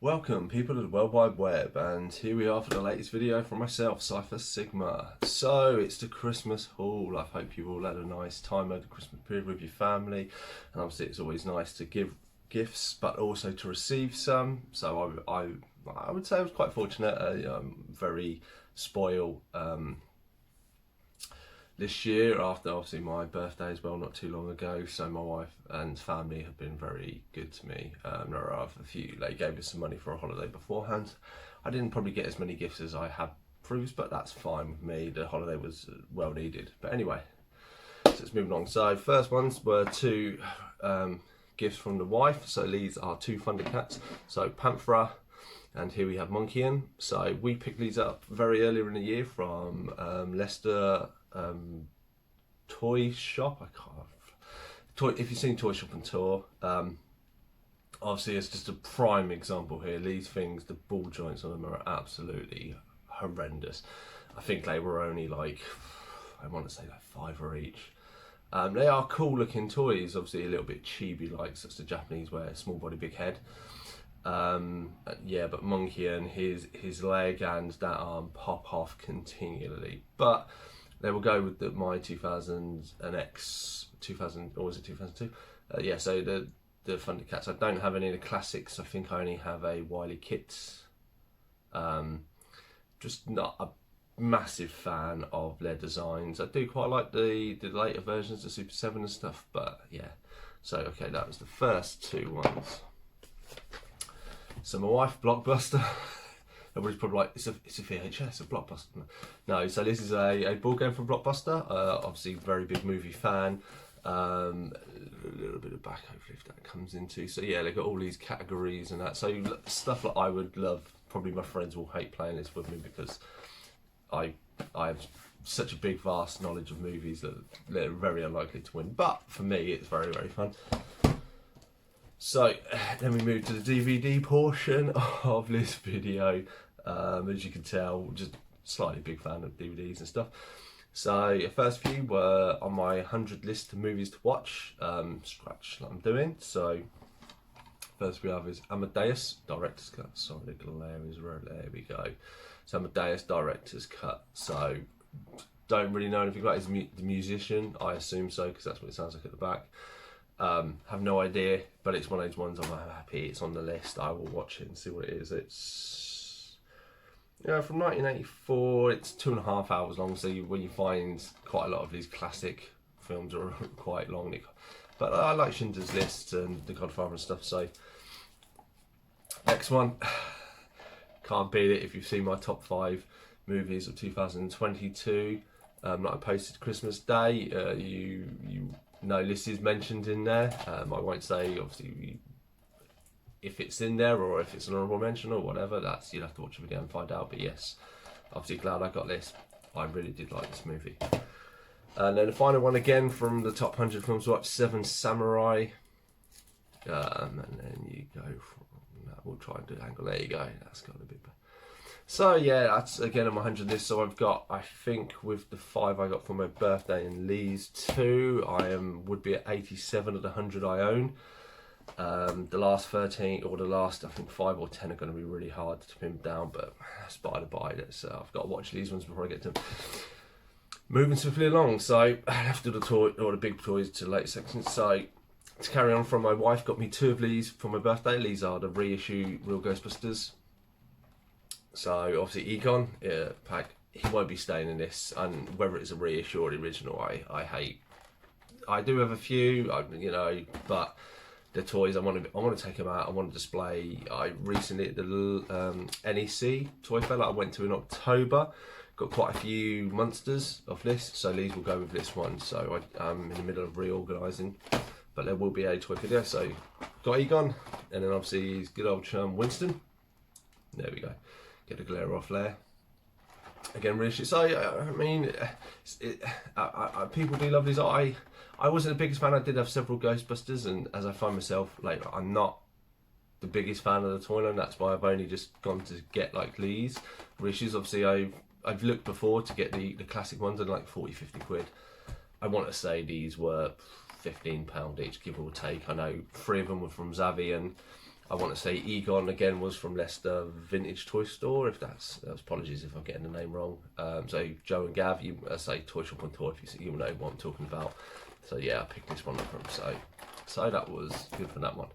Welcome people of the World Wide Web, and here we are for the latest video from myself, Cypher Sigma. So it's the Christmas haul. I hope you've all had a nice time over the Christmas period with your family, and obviously it's always nice to give gifts but also to receive some. So I would say I was quite fortunate, very spoiled this year after obviously my birthday as well not too long ago. So my wife and family have been very good to me. There are a few, they gave us some money for a holiday beforehand. I didn't probably get as many gifts as I had previous, but that's fine with me. The holiday was well needed. But anyway, so let's move along. So first ones were two gifts from the wife. So these are two Thundercats. So Panthera, and here we have Monkeyan. So we picked these up very earlier in the year from Leicester toy shop. If you've seen Toy Shop and Tour, obviously it's just a prime example here. These things, the ball joints on them are absolutely horrendous. I think they were only like, I want to say like £5 each. They are cool looking toys, obviously a little bit chibi like, such the Japanese way, small body, big head. Yeah, but Monkeyan, his leg and that arm pop off continually. But they will go with my 2000 and X 2000, or was it 2002? Yeah, so the Thundercats. I don't have any of the classics. I think I only have a Wily Kit. Just not a massive fan of their designs. I do quite like the later versions, the Super 7 and stuff. But yeah, so okay, that was the first two ones. So my wife, Blockbuster. Everybody's probably like, it's a VHS, a Blockbuster. No, so this is a board game from Blockbuster. Obviously, very big movie fan. A little bit of back, hopefully, if that comes into. So yeah, they've got all these categories and that. So stuff that I would love. Probably my friends will hate playing this with me because I have such a big, vast knowledge of movies that they're very unlikely to win. But for me, it's very, very fun. So then we move to the DVD portion of this video. As you can tell, just slightly big fan of DVDs and stuff. So the first few were on my 100 list of movies to watch, scratch that I'm doing. So first we have is Amadeus Director's Cut. Sorry, the glare is rare. There we go. So Amadeus Director's Cut. So don't really know anything about the musician. I assume so because that's what it sounds like at the back. Have no idea, but it's one of those ones I'm happy it's on the list. I will watch it and see what it is. It's from 1984. It's 2.5 hours long, so when you find quite a lot of these classic films are quite long. But I like Schindler's List and The Godfather and stuff. So next one, can't beat it. If you've seen my top 5 movies of 2022, like I posted Christmas Day, you know this is mentioned in there. I won't say obviously if it's in there or if it's an honourable mention or whatever. That's, you'll have to watch the video and find out. But yes, obviously glad I got this. I really did like this movie. And then the final one again from the top 100 films to watch, Seven Samurai. And then you go from that. We'll try and do the angle. There you go. That's got a bit better. So yeah, that's again on my 100 list. So I've got, I think with the 5 I got for my birthday and these 2, I would be at 87 of the 100 I own. The last 13 or the last, I think 5 or 10 are going to be really hard to pin down, but that's by the by. So I've got to watch these ones before I get to them. Moving swiftly along, so I have to do the toy or the big toys to the later sections. So to carry on from, my wife got me 2 of these for my birthday. These are the reissue Real Ghostbusters. So obviously Egon pack, he won't be staying in this, and whether it's a reissue or the original, I hate. I do have a few, you know, but the toys I want to take them out. I want to display. I recently at the NEC Toy Fair that I went to in October, got quite a few monsters of this, so these will go with this one. So I'm in the middle of reorganising, but there will be a toy video. So got Egon, and then obviously his good old chum Winston. There we go. Get the glare off there. Again, really. So I mean, people do love these. I wasn't the biggest fan. I did have several Ghostbusters, and as I find myself, like, I'm not the biggest fan of the toy line. That's why I've only just gone to get like these reissues. Obviously, I've looked before to get the classic ones at like 40-50 quid. I want to say these were £15 each, give or take. I know 3 of them were from Zavvi, and I want to say Egon again was from Leicester Vintage Toy Store. If that's apologies if I'm getting the name wrong. So Joe and Gav, you say Toy Shop on Toy, if you know what I'm talking about. So yeah, I picked this one up from. So that was good for that one.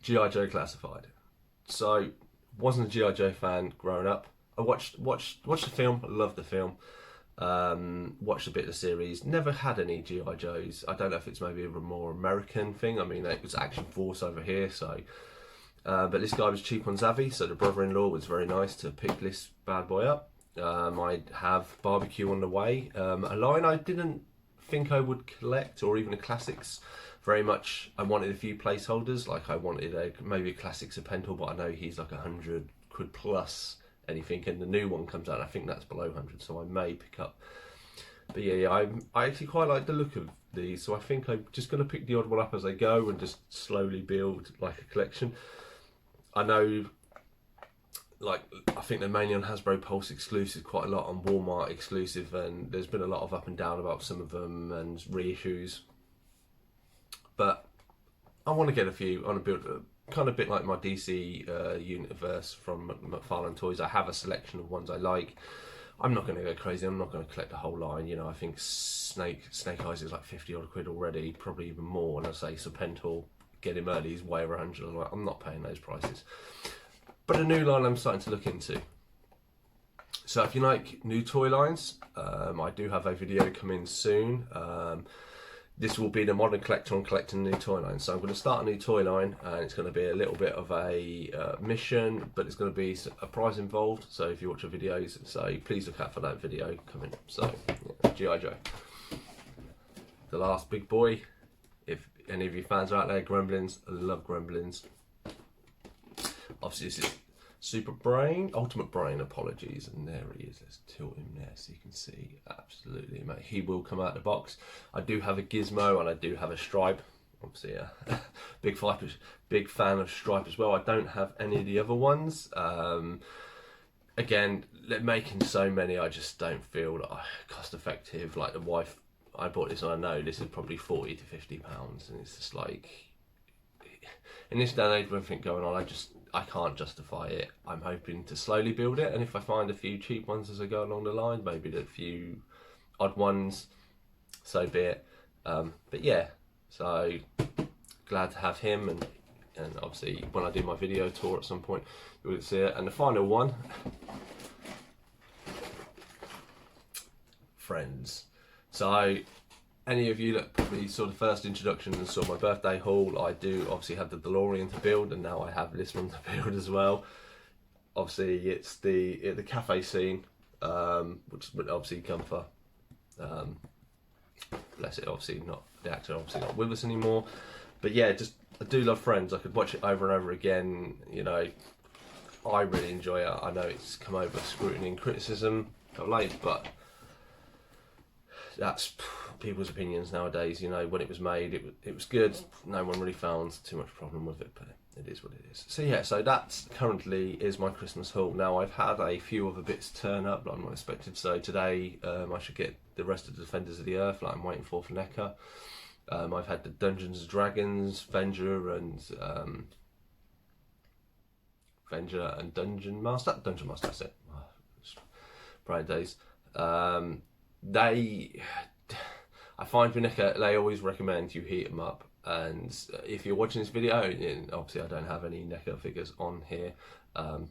G.I. Joe Classified. So wasn't a G.I. Joe fan growing up. I watched the film. I loved the film. Watched a bit of the series. Never had any G.I. Joes. I don't know if it's maybe a more American thing. I mean, it was Action Force over here, so. But this guy was cheap on Zavvi, so the brother-in-law was very nice to pick this bad boy up. I have Barbecue on the way. A line I didn't think I would collect, or even the classics. Very much, I wanted a few placeholders. Like I wanted maybe a classic Serpentor, but I know he's like 100 quid plus anything, and the new one comes out. I think that's below 100, so I may pick up. But yeah, I actually quite like the look of these, so I think I'm just going to pick the odd one up as I go and just slowly build like a collection. I know, like, I think they're mainly on Hasbro Pulse exclusive, quite a lot on Walmart exclusive, and there's been a lot of up and down about some of them and reissues. But I want to get a few on a build, kind of a bit like my DC universe from McFarlane Toys. I have a selection of ones I like. I'm not going to go crazy. I'm not going to collect the whole line. You know, I think Snake Eyes is like 50 odd quid already, probably even more. And I say Serpentor, get him early, he's way over 100. I'm not paying those prices. But a new line I'm starting to look into. So if you like new toy lines, I do have a video coming soon. This will be the modern collector on collecting new toy lines. So I'm going to start a new toy line, and it's going to be a little bit of a mission, but it's going to be a prize involved. So if you watch the videos, so please look out for that video coming. So yeah, G.I. Joe, the last big boy. If any of you fans are out there, Gremlins, I love Gremlins. Obviously this is Super Brain, Ultimate Brain, apologies, and there he is. Let's tilt him there so you can see. Absolutely, mate. He will come out of the box. I do have a Gizmo and I do have a Stripe. Obviously, a big fan of Stripe as well. I don't have any of the other ones. Again, making so many, I just don't feel like cost effective. Like the wife, I bought this and I know this is probably £40 to £50, and it's just like, in this day and age with everything going on, I can't justify it. I'm hoping to slowly build it, and if I find a few cheap ones as I go along the line, maybe a few odd ones, so be it. But yeah, so glad to have him, and obviously when I do my video tour at some point, you will see it. And the final one, Friends. So any of you that probably saw the first introduction and saw my birthday haul, I do obviously have the DeLorean to build, and now I have this one to build as well. Obviously it's the cafe scene, which would obviously come for, bless it, obviously not, the actor obviously not with us anymore. But yeah, just, I do love Friends. I could watch it over and over again, you know. I really enjoy it. I know it's come over scrutiny and criticism of late, but that's people's opinions nowadays. You know, when it was made, it was good. No one really found too much problem with it, but it is what it is. So yeah, so that currently is my Christmas haul. Now I've had a few other bits turn up that I'm not expected. So today I should get the rest of the Defenders of the Earth, like I'm waiting for NECA. I've had the Dungeons and Dragons, Venger and Dungeon Master. That's it. Oh, bright days. I find with NECA, they always recommend you heat them up, and if you're watching this video, and obviously I don't have any NECA figures on here, but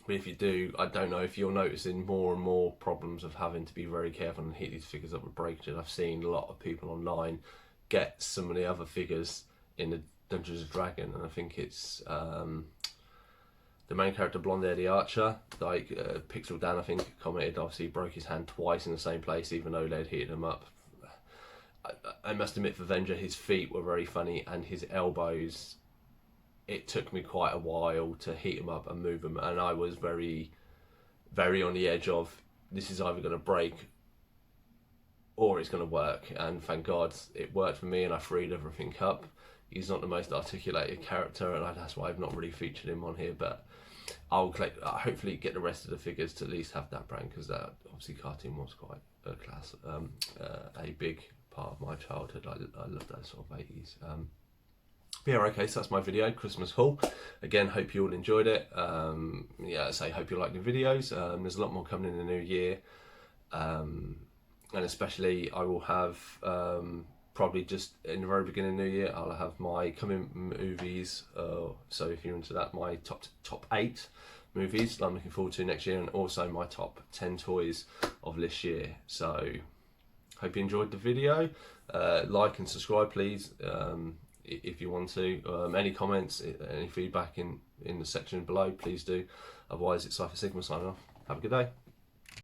if you do, I don't know if you're noticing more and more problems of having to be very careful and heat these figures up with breakage. I've seen a lot of people online get some of the other figures in the Dungeons and Dragons, and I think it's the main character, Blonde Eddie Archer, like Pixel Dan, I think, commented, obviously he broke his hand twice in the same place, even though they'd heated him up. I must admit, for Venger, his feet were very funny, and his elbows, it took me quite a while to heat him up and move him, and I was very, very on the edge of, this is either going to break or it's going to work, and thank God it worked for me and I freed everything up. He's not the most articulated character, and that's why I've not really featured him on here, but I'll hopefully get the rest of the figures to at least have that brand, because that obviously cartoon was quite a class, a big part of my childhood. I love those sort of 80s. Yeah, okay, so that's my video, Christmas haul. Again, hope you all enjoyed it. Yeah, I say hope you like the videos. There's a lot more coming in the new year. And especially I will have, probably just in the very beginning of the new year, I'll have my coming movies. So if you're into that, my top 8 movies that I'm looking forward to next year, and also my top 10 toys of this year. So hope you enjoyed the video. Like and subscribe, please, if you want to. Any comments, any feedback in the section below, please do. Otherwise, it's Cypher Sigma signing off. Have a good day.